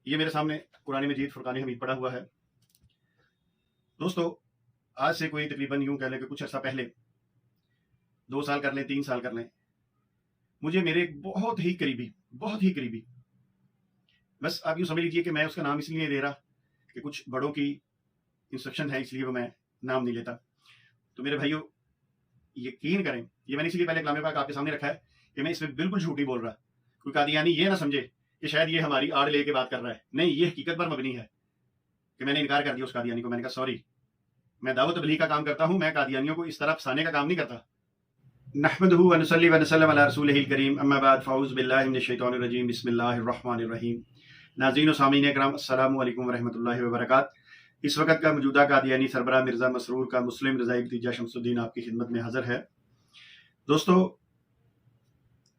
یہ میرے سامنے قرآن مجید فرقان حمید پڑا ہوا ہے۔ دوستو، آج سے کوئی تقریباً یوں کہہ لیں کہ کچھ عرصہ پہلے 2 سال کر لیں 3 سال کر لیں، مجھے میرے ایک بہت ہی قریبی بس آپ یوں سمجھ لیجیے کہ میں اس کا نام اس لیے لے رہا کہ کچھ بڑوں کی انسٹرکشن ہے، اس لیے وہ میں نام نہیں لیتا۔ تو میرے بھائیو یقین کریں، یہ میں نے اس لیے پہلے کلام پاک آپ کے سامنے رکھا ہے کہ میں اس میں بالکل جھوٹ نہیں بول رہا۔ کوئی قادیانی یہ نہ سمجھے کہ شاید یہ ہماری آڑ لے کے بات کر رہا ہے، نہیں، یہ حقیقت پر مبنی ہے کہ میں نے انکار کر دیا اس قادیانی کو۔ میں نے کہا سوری، میں دعوت تبلیغ کا کام کرتا ہوں، میں قادیانیوں کو اس طرح پھنسانے کا کام نہیں کرتا۔ نحمدہ و نصلی و نسلم علی رسولہ الکریم، اما بعد فاعوذ باللہ من الشیطان الرجیم، بسم اللہ الرحمن الرحیم۔ ناظرین و سامعین اکرام، السلام علیکم ورحمۃ اللہ وبرکاتہ۔ اس وقت کا موجودہ قادیانی سربراہ مرزا مسرور کا مسلم رضائی بھتیجا شمس الدین آپ کی خدمت میں حاضر ہے۔ دوستو،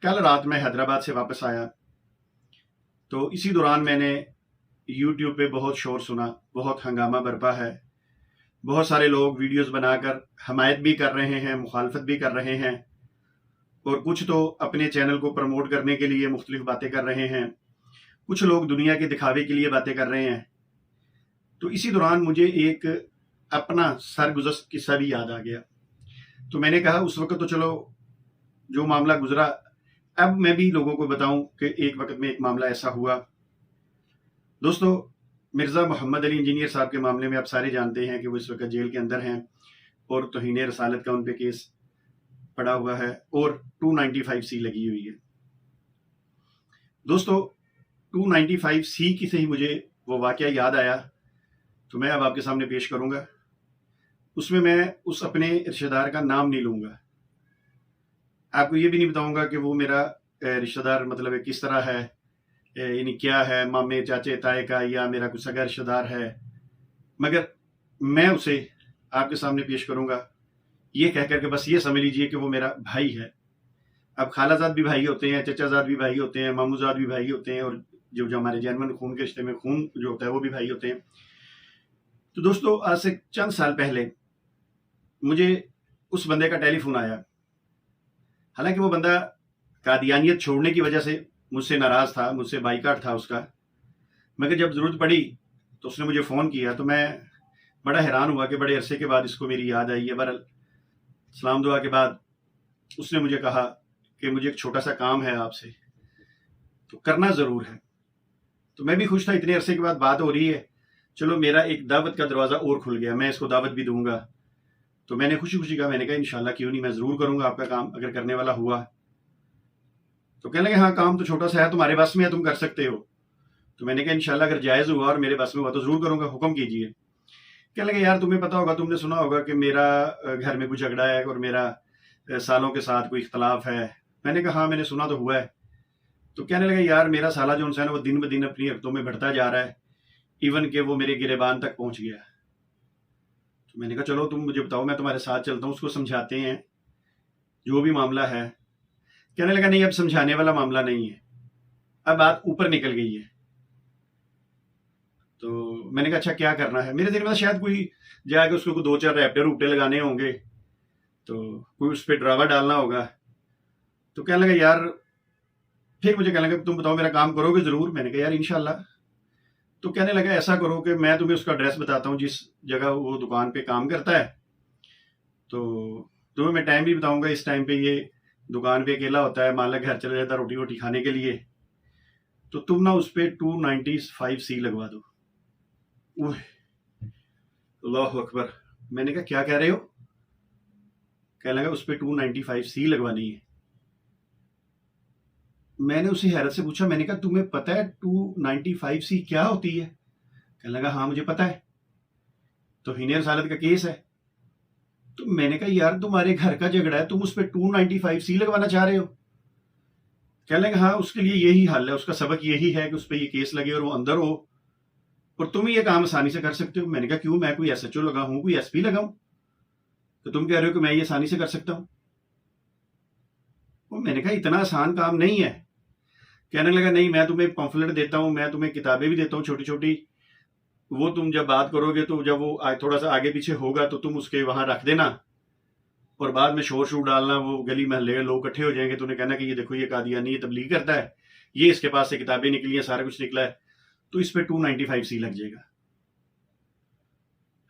کل رات میں حیدرآباد سے واپس آیا تو اسی دوران میں نے یوٹیوب پہ بہت شور سنا، بہت ہنگامہ برپا ہے، بہت سارے لوگ ویڈیوز بنا کر حمایت بھی کر رہے ہیں، مخالفت بھی کر رہے ہیں، اور کچھ تو اپنے چینل کو پروموٹ کرنے کے لیے مختلف باتیں کر رہے ہیں، کچھ لوگ دنیا کے دکھاوے کے لیے باتیں کر رہے ہیں۔ تو اسی دوران مجھے ایک اپنا سرگزشت قصہ بھی یاد آ گیا۔ تو میں نے کہا اس وقت تو چلو جو معاملہ گزرا، اب میں بھی لوگوں کو بتاؤں کہ ایک وقت میں ایک معاملہ ایسا ہوا۔ دوستو، مرزا محمد علی انجینئر صاحب کے معاملے میں آپ سارے جانتے ہیں کہ وہ اس وقت جیل کے اندر ہیں اور توہین رسالت کا ان پہ کیس پڑا ہوا ہے اور 295C لگی ہوئی ہے۔ دوستو، 295C کی سے ہی مجھے وہ واقعہ یاد آیا تو میں اب آپ کے سامنے پیش کروں گا۔ اس میں اس اپنے رشتہ دار کا نام نہیں لوں گا، آپ کو یہ بھی نہیں بتاؤں گا کہ وہ میرا رشتہ دار مطلب کس طرح ہے، یعنی کیا ہے، مامے چاچے تائے کا یا میرا کوئی سگا رشتہ دار ہے، مگر میں اسے آپ کے سامنے پیش کروں گا یہ کہہ کر کے بس یہ سمجھ لیجئے کہ وہ میرا بھائی ہے۔ اب خالہ زاد بھی بھائی ہوتے ہیں، چچا زاد بھی بھائی ہوتے ہیں، مامو زاد بھی بھائی ہوتے ہیں، اور جو ہمارے جینون خون کے رشتے میں خون جو ہوتا ہے وہ بھی بھائی ہوتے ہیں۔ تو دوستو، آج سے چند سال پہلے مجھے اس بندے کا ٹیلی فون آیا، حالانکہ وہ بندہ قادیانیت چھوڑنے کی وجہ سے مجھ سے ناراض تھا، مجھ سے بائیکاٹ تھا اس کا، مگر جب ضرورت پڑی تو اس نے مجھے فون کیا تو میں بڑا حیران ہوا کہ بڑے عرصے کے بعد اس کو میری یاد آئی ہے۔ بہرحال سلام دعا کے بعد اس نے مجھے کہا کہ مجھے ایک چھوٹا سا کام ہے آپ سے، تو کرنا ضرور ہے۔ تو میں بھی خوش تھا، اتنے عرصے کے بعد بات ہو رہی ہے، چلو میرا ایک دعوت کا دروازہ اور کھل گیا، میں اس کو دعوت بھی دوں گا۔ تو میں نے خوشی کہا، میں نے کہا انشاءاللہ کیوں نہیں، میں ضرور کروں گا آپ کا کام اگر کرنے والا ہوا۔ تو کہنے لگے ہاں کام تو چھوٹا سا ہے، تمہارے بس میں ہے، تم کر سکتے ہو۔ تو میں نے کہا انشاءاللہ اگر جائز ہوا اور میرے بس میں ہوا تو ضرور کروں گا، حکم کیجئے۔ کہنے لگے یار تمہیں پتا ہوگا، تم نے سنا ہوگا کہ میرا گھر میں کوئی جھگڑا ہے اور میرا سالوں کے ساتھ کوئی اختلاف ہے۔ میں نے کہا ہاں میں نے سنا تو ہوا ہے۔ تو کہنے لگے یار میرا سالہ جو انسان ہے وہ دن بدن اپنی حرکتوں میں بڑھتا جا رہا ہے، ایون کہ وہ میرے گریبان تک پہنچ گیا۔ تو میں نے کہا چلو تم مجھے بتاؤ، میں تمہارے ساتھ چلتا ہوں، اس کو سمجھاتے ہیں جو بھی معاملہ ہے۔ کہنے لگا نہیں اب سمجھانے والا معاملہ نہیں ہے، اب بات اوپر نکل گئی ہے۔ تو میں نے کہا اچھا کیا کرنا ہے؟ میرے ذہن میں شاید کوئی جا کے اس کو 2-4 ریپٹر اوپٹے لگانے ہوں گے، تو کوئی اس پہ ڈراوا ڈالنا ہوگا۔ تو کہنے لگا یار، پھر مجھے کہنے لگا تم بتاؤ میرا کام کرو گے ضرور؟ میں نے کہا یار انشاءاللہ۔ تو کہنے لگا ایسا کرو کہ میں تمہیں اس کا ایڈریس بتاتا ہوں جس جگہ وہ دکان پہ کام کرتا ہے، تو تمہیں میں ٹائم بھی بتاؤں گا، اس ٹائم پہ یہ دکان پہ اکیلا ہوتا ہے، مالک گھر چلا جاتا ہے روٹی ووٹی کھانے کے لیے، تو تم نہ اس پہ 295C لگوا دو۔ اللہ اکبر! میں نے کہا کیا کہہ رہے ہو؟ کہنے لگا اس پہ 295C لگوانی ہے۔ میں نے اسے حیرت سے پوچھا، میں نے کہا تمہیں پتہ ہے 295C کیا ہوتی ہے؟ کہنے لگا ہاں مجھے پتا ہے، توہین رسالت کا کیس ہے۔ تو میں نے کہا یار تمہارے گھر کا جھگڑا ہے، تم اس پہ 295C لگوانا چاہ رہے ہو؟ کہنے لگا ہاں اس کے لیے یہی حل ہے، اس کا سبق یہی ہے کہ اس پہ یہ کیس لگے اور وہ اندر ہو، اور تم یہ کام آسانی سے کر سکتے ہو۔ میں نے کہا کیوں، میں کوئی SHO لگا ہوں، کوئی SP لگاؤں، تو تم کہہ رہے ہو کہ میں یہ آسانی سے کر سکتا ہوں؟ میں نے کہا اتنا آسان کام نہیں ہے۔ کہنے لگا نہیں میں تمہیں پمفلٹ دیتا ہوں، میں تمہیں کتابیں بھی دیتا ہوں چھوٹی چھوٹی، وہ تم جب بات کرو گے تو جب وہ تھوڑا سا آگے پیچھے ہوگا تو تم اس کے وہاں رکھ دینا، اور بعد میں شور ڈالنا، وہ گلی محلے کے لوگ اکٹھے ہو جائیں گے تو انہیں کہنا کہ یہ دیکھو یہ قادیانی یہ تبلیغ کرتا ہے، یہ اس کے پاس سے کتابیں نکلی ہیں، سارا کچھ نکلا ہے۔ تو اس پہ 295C لگ جائے گا۔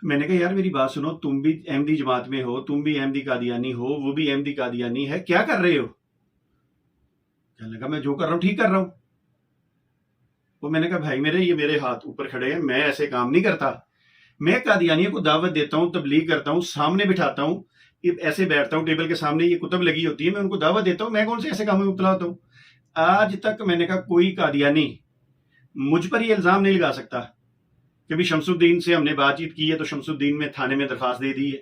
میں نے کہا یار میری بات سنو، تم بھی احمدی جماعت میں ہو، تم بھی احمدی قادیانی ہو، وہ بھی احمدی قادیانی ہے، کیا کر رہے ہو؟ کہنے لگا میں جو کر رہا ہوں ٹھیک کر رہا ہوں۔ وہ میں نے کہا بھائی یہ میرے ہاتھ اوپر کھڑے ہیں، میں ایسے کام نہیں کرتا، میں قادیانیوں کو دعوت دیتا ہوں، تبلیغ کرتا ہوں، سامنے بٹھاتا ہوں، ایسے بیٹھتا ہوں ٹیبل کے سامنے، یہ کتب لگی ہوتی ہے، میں ان کو دعوت دیتا ہوں، میں کون سے ایسے کاموں میں مبتلا ہوتا ہوں؟ آج تک میں نے کہا کوئی قادیانی مجھ پر یہ الزام نہیں لگا سکتا کہ بھی شمس الدین سے ہم نے بات چیت کی ہے تو شمس الدین میں تھانے میں درخواست دے دی ہے،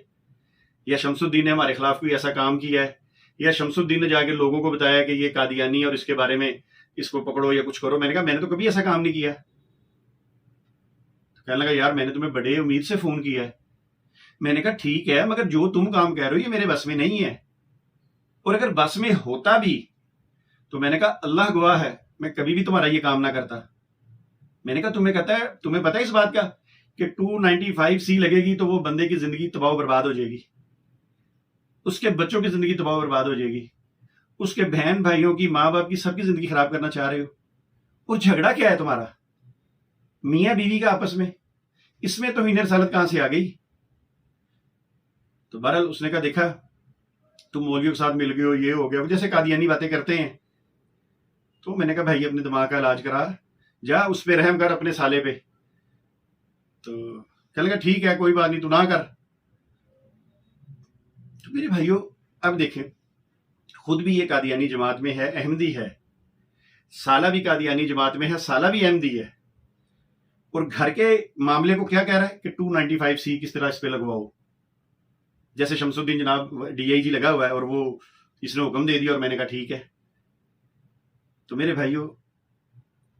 یا شمس الدین نے ہمارے خلاف کوئی ایسا کام کیا ہے، یا شمس الدین نے جا کے لوگوں کو بتایا کہ یہ قادیانی اور اس کے بارے میں اس کو پکڑو یا کچھ کرو۔ میں نے کہا میں نے تو کبھی ایسا کام نہیں کیا۔ کہنے لگا یار میں نے تمہیں بڑے امید سے فون کیا ہے۔ میں نے کہا ٹھیک ہے، مگر جو تم کام کہہ رہے ہو یہ میرے بس میں نہیں ہے، اور اگر بس میں ہوتا بھی تو میں نے کہا اللہ گواہ ہے میں کبھی بھی تمہارا یہ کام نہ کرتا۔ میں نے کہا تمہیں پتا ہے اس بات کا کہ 295C لگے گی تو وہ بندے کی زندگی تباہ و برباد ہو جائے گی، اس کے بچوں کی زندگی تباہ و برباد ہو جائے گی، اس کے بہن بھائیوں کی، ماں باپ کی، سب کی زندگی خراب کرنا چاہ رہے ہو، اور جھگڑا کیا ہے تمہارا میاں بیوی کا آپس میں، اس میں توہین رسالت کہاں سے آ گئی؟ تو بہرحال اس نے کہا دیکھا تم مولویوں کے ساتھ مل گئے ہو، یہ ہو گیا، جیسے قادیانی باتیں کرتے ہیں۔ تو میں نے کہا بھائی اپنے دماغ کا علاج کرا، جا اس پہ رحم کر اپنے سالے پہ۔ تو کہنے لگا ٹھیک ہے کوئی بات نہیں، تو نہ کر۔ تو میرے بھائیوں اب دیکھیں، خود بھی یہ قادیانی جماعت میں ہے، احمدی ہے، سالہ بھی قادیانی جماعت میں ہے، سالہ بھی احمدی ہے، اور گھر کے معاملے کو کیا کہہ رہا ہے کہ 295C کس طرح اس پہ لگواؤ، جیسے شمس الدین جناب DIG لگا ہوا ہے اور وہ اس نے حکم دے دیا اور میں نے کہا ٹھیک ہے۔ تو میرے بھائیوں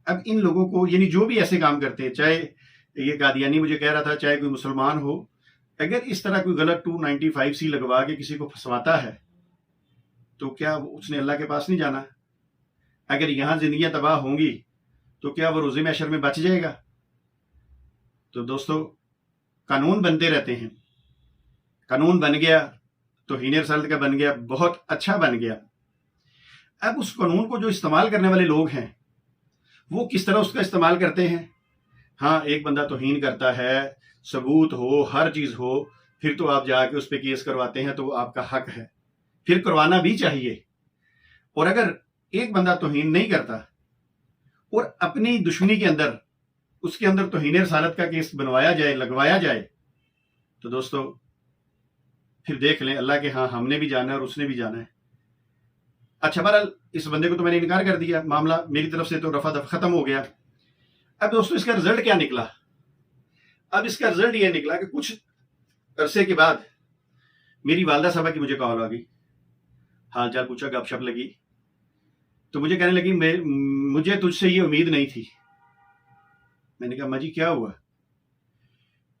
اب ان لوگوں کو، یعنی جو بھی ایسے کام کرتے ہیں، چاہے یہ قادیانی مجھے کہہ رہا تھا، چاہے کوئی مسلمان ہو، اگر اس طرح کوئی غلط 295C لگوا کے کسی کو پھنسواتا ہے تو کیا اس نے اللہ کے پاس نہیں جانا؟ اگر یہاں زندگیاں تباہ ہوں گی تو کیا وہ روز محشر میں بچ جائے گا؟ تو دوستو قانون بنتے رہتے ہیں، قانون بن گیا توہین رسالت کا بن گیا، بہت اچھا بن گیا۔ اب اس قانون کو جو استعمال کرنے والے لوگ ہیں وہ کس طرح اس کا استعمال کرتے ہیں؟ ہاں ایک بندہ توہین کرتا ہے، ثبوت ہو، ہر چیز ہو، پھر تو آپ جا کے اس پہ کیس کرواتے ہیں، تو وہ آپ کا حق ہے، پھر کروانا بھی چاہیے۔ اور اگر ایک بندہ توہین نہیں کرتا اور اپنی دشمنی کے اندر اس کے اندر توہین رسالت کا کیس بنوایا جائے، لگوایا جائے، تو دوستو پھر دیکھ لیں اللہ کے ہاں ہم نے بھی جانا ہے اور اس نے بھی جانا ہے۔ اچھا بہرحال اس بندے کو تو میں نے انکار کر دیا، معاملہ میری طرف سے تو رفع دفع ختم ہو گیا۔ اب دوستو اس کا رزلٹ کیا نکلا؟ اب اس کا رزلٹ یہ نکلا کہ کچھ عرصے کے بعد میری والدہ صاحبہ کی مجھے کال آ گئی، حال چال پوچھا، گپ شپ لگی، تو مجھے کہنے لگی مجھے تجھ سے یہ امید نہیں تھی۔ میں نے کہا ماں جی کیا ہوا؟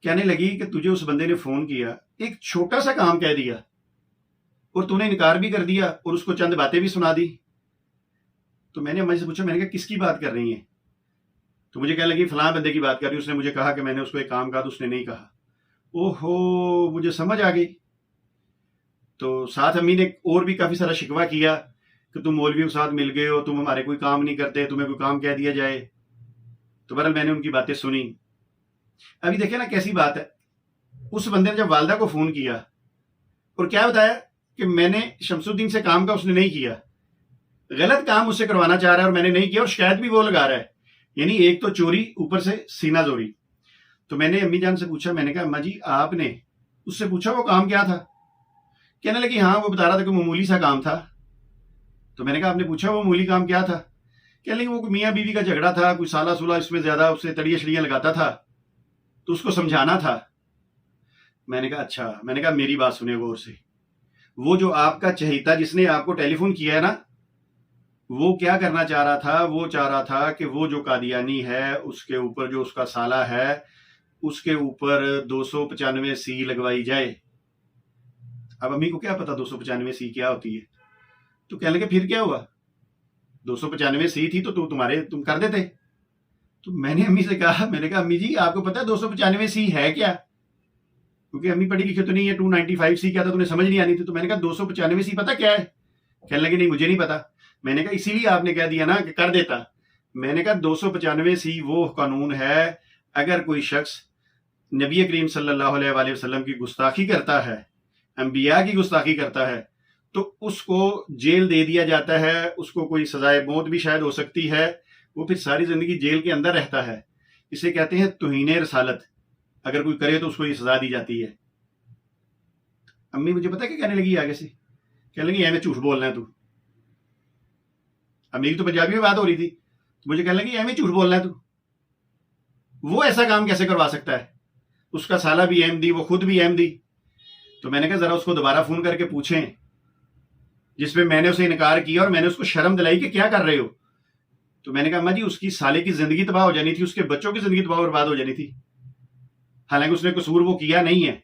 کہنے لگی کہ تجھے اس بندے نے فون کیا، ایک چھوٹا سا کام کہہ دیا اور تو نے انکار بھی کر دیا اور اس کو چند باتیں بھی سنا دی۔ تو میں نے اما جی سے پوچھا، میں نے کہا کس کی بات کر رہی ہیں؟ تو مجھے کہنے لگی فلاں بندے کی بات کر رہی، اس نے مجھے کہا کہ میں نے اس کو ایک کام کہا تو اس نے نہیں کہا۔ اوہو، مجھے سمجھ آ گئی۔ تو ساتھ امی نے اور بھی کافی سارا شکوہ کیا کہ تم مولویوں کے ساتھ مل گئے ہو، تم ہمارے کوئی کام نہیں کرتے، تمہیں کوئی کام کہہ دیا جائے۔ تو بہرحال میں نے ان کی باتیں سنی۔ ابھی دیکھیں نا کیسی بات ہے، اس بندے نے جب والدہ کو فون کیا اور کیا بتایا کہ میں نے شمس الدین سے کام کا، اس نے نہیں کیا، غلط کام مجھ سے کروانا چاہ رہا ہے اور میں نے نہیں کیا، اور شکایت بھی وہ لگا رہا ہے، یعنی ایک تو چوری اوپر سے سینہ زوری۔ تو میں نے امی جان سے پوچھا، میں نے کہا اماں جی آپ نے اس سے پوچھا وہ کام کیا تھا؟ کہنے لگی ہاں وہ بتا رہا تھا کہ معمولی سا کام تھا۔ تو میں نے کہا آپ نے پوچھا وہ معمولی کام کیا تھا؟ کہنے لگی وہ میاں بیوی کا جھگڑا تھا، کوئی سالہ سولہ اس میں زیادہ اس سے تڑیاں شڑیاں لگاتا تھا تو اس کو سمجھانا تھا۔ میں نے کہا اچھا۔ میں نے کہا میری بات سنیں غور سے، وہ جو آپ کا چہیتا جس نے آپ کو ٹیلی فون کیا ہے نا، وہ کیا کرنا چاہ رہا تھا؟ وہ چاہ رہا تھا کہ وہ جو قادیانی ہے اس کے اوپر جو اس کا سالہ ہے اس کے اوپر 295C لگوائی جائے۔ اب امی کو کیا پتا 295C کیا ہوتی ہے؟ تو کہنے لگے پھر کیا ہوا؟ 295C تھی تو تم کر دیتے۔ تو میں نے امی سے کہا، میں نے کہا امی جی آپ کو پتا ہے 295C ہے کیا؟ کیونکہ امی پڑھی لکھی تو نہیں ہے، 295C کیا تھا تمہیں سمجھ نہیں آنی تھی۔ تو میں نے کہا 295C پتا کیا ہے؟ کہنے لگے نہیں مجھے نہیں پتا۔ میں نے کہا اسی لیے آپ نے کہہ دیا نا کہ کر دیتا، میں نے کہا 295 وہ قانون ہے، اگر کوئی شخص نبی کریم صلی اللہ علیہ وآلہ وسلم کی گستاخی کرتا ہے، انبیاء کی گستاخی کرتا ہے، تو اس کو جیل دے دیا جاتا ہے، اس کو کوئی سزائے موت بھی شاید ہو سکتی ہے، وہ پھر ساری زندگی جیل کے اندر رہتا ہے۔ اسے کہتے ہیں توہین رسالت، اگر کوئی کرے تو اس کو یہ سزا دی جاتی ہے۔ امی مجھے پتا کیا کہنے لگی آگے سے؟ کہنے لگی میں جھوٹ بولنا ہے تو۔ امی کی تو پنجابی میں بات ہو رہی تھی، مجھے کہنے لگی میں جھوٹ بولنا ہے تو، وہ ایسا کام کیسے کروا سکتا ہے؟ اس کا سالہ بھی احمدی، وہ خود بھی احمدی۔ تو میں نے کہا ذرا اس کو دوبارہ فون کر کے پوچھیں، جس میں نے اسے انکار کیا اور میں نے اس کو شرم دلائی کہ کیا کر رہے ہو۔ تو میں نے کہا اماں جی اس کی سالے کی زندگی تباہ ہو جانی تھی، اس کے بچوں کی زندگی تباہ و برباد ہو جانی تھی، حالانکہ اس نے قصور وہ کیا نہیں ہے۔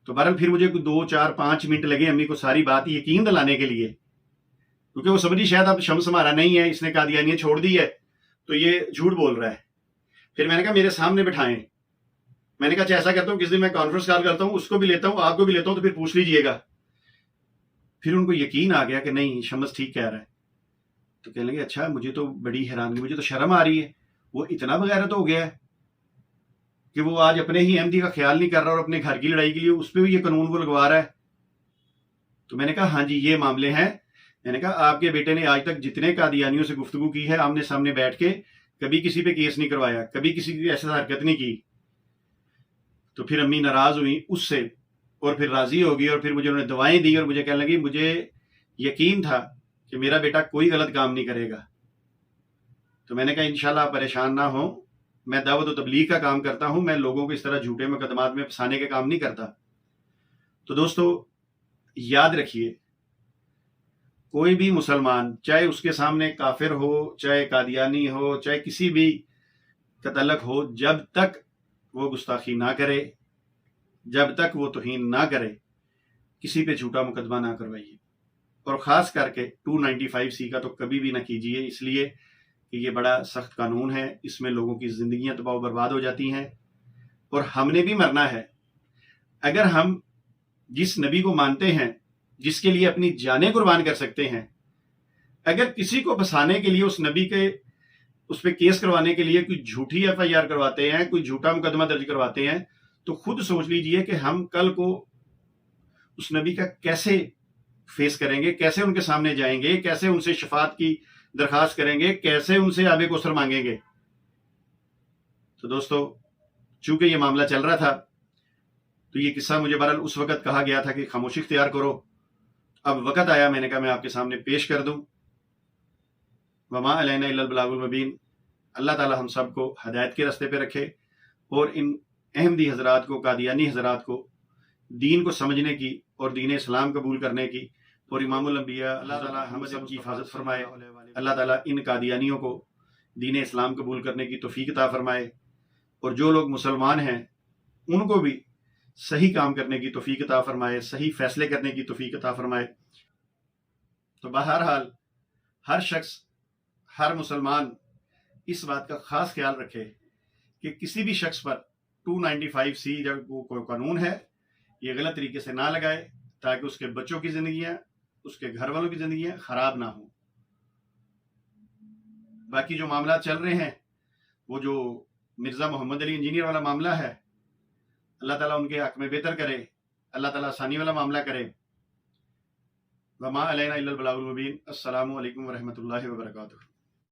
تو بہرحال پھر مجھے 2 4 5 منٹ لگے امی کو ساری بات یقین دلانے کے لیے، کیونکہ وہ سمجھی شاید اب شمس ہمارا نہیں ہے، اس نے قادیانیت چھوڑ دی ہے تو یہ جھوٹ بول رہا ہے۔ پھر میں نے کہا میرے سامنے بٹھائیں، میں نے کہا ایسا کرتا ہوں کس دن میں کانفرنس کال کرتا ہوں، اس کو بھی لیتا ہوں، آپ کو بھی لیتا ہوں، تو پھر پوچھ لیجئے گا۔ پھر ان کو یقین آ گیا کہ نہیں شمس ٹھیک کہہ رہا ہے۔ تو کہنے لگے اچھا، مجھے تو بڑی حیرانگی، مجھے تو شرم آ رہی ہے، وہ اتنا بغیرت ہو گیا ہے کہ وہ آج اپنے ہی احمدی کا خیال نہیں کر رہا اور اپنے گھر کی لڑائی کے لیے اس پہ بھی یہ قانون وہ لگوا رہا ہے۔ تو میں نے کہا ہاں جی یہ معاملے ہیں۔ میں نے کہا آپ کے بیٹے نے آج تک جتنے قادیانیوں سے گفتگو کی ہے آمنے سامنے بیٹھ کے، کبھی کسی پہ کیس نہیں کروایا، کبھی کسی کی ایسا حرکت نہیں کی۔ تو پھر امی ناراض ہوئی اس سے، اور پھر راضی ہو گئی، اور پھر مجھے انہوں نے دعائیں دی، اور مجھے کہنے لگی مجھے یقین تھا کہ میرا بیٹا کوئی غلط کام نہیں کرے گا۔ تو میں نے کہا انشاءاللہ آپ پریشان نہ ہوں، میں دعوت و تبلیغ کا کام کرتا ہوں، میں لوگوں کو اس طرح جھوٹے مقدمات میں پھنسانے کا کام نہیں کرتا۔ تو دوستو یاد رکھیے، کوئی بھی مسلمان چاہے اس کے سامنے کافر ہو، چاہے قادیانی ہو، چاہے کسی بھی کا تعلق ہو، جب تک وہ گستاخی نہ کرے، جب تک وہ توہین نہ کرے، کسی پہ جھوٹا مقدمہ نہ کروائیے، اور خاص کر کے 295C کا تو کبھی بھی نہ کیجیے، اس لیے کہ یہ بڑا سخت قانون ہے، اس میں لوگوں کی زندگیاں تباہ و برباد ہو جاتی ہیں، اور ہم نے بھی مرنا ہے۔ اگر ہم جس نبی کو مانتے ہیں، جس کے لیے اپنی جانیں قربان کر سکتے ہیں، اگر کسی کو پھنسانے کے لیے اس نبی کے اس پہ کیس کروانے کے لیے کوئی جھوٹی FIR کرواتے ہیں، کوئی جھوٹا مقدمہ درج کرواتے ہیں، تو خود سوچ لیجئے کہ ہم کل کو اس نبی کا کیسے فیس کریں گے، کیسے ان کے سامنے جائیں گے، کیسے ان سے شفاعت کی درخواست کریں گے، کیسے ان سے آب کوثر مانگیں گے۔ تو دوستو چونکہ یہ معاملہ چل رہا تھا تو یہ قصہ مجھے بہرحال اس وقت کہا گیا تھا کہ خاموشی اختیار کرو، اب وقت آیا، میں نے کہا میں آپ کے سامنے پیش کر دوں۔ وما علینا الا البلاغ المبین۔ اللہ تعالی ہم سب کو ہدایت کے راستے پہ رکھے، اور ان احمدی حضرات کو، قادیانی حضرات کو دین کو سمجھنے کی اور دین اسلام قبول کرنے کی، اور امام الانبیاء اللہ تعالی ہم سب کی حفاظت فرمائے۔ اللہ تعالی ان قادیانیوں کو دین اسلام قبول کرنے کی توفیق عطا فرمائے، اور جو لوگ مسلمان ہیں ان کو بھی صحیح کام کرنے کی توفیق عطا فرمائے، صحیح فیصلے کرنے کی توفیق عطا فرمائے۔ تو بہرحال ہر شخص، ہر مسلمان اس بات کا خاص خیال رکھے کہ کسی بھی شخص پر 295C جب وہ کوئی قانون ہے یہ غلط طریقے سے نہ لگائے، تاکہ اس کے بچوں کی زندگیاں، اس کے گھر والوں کی زندگیاں خراب نہ ہوں۔ باقی جو معاملات چل رہے ہیں، وہ جو مرزا محمد علی انجینئر والا معاملہ ہے، اللہ تعالیٰ ان کے حق میں بہتر کرے، اللہ تعالیٰ آسانی والا معاملہ کرے۔ وما علینا الا البلاغ المبین۔ السلام علیکم ورحمۃ اللہ وبرکاتہ۔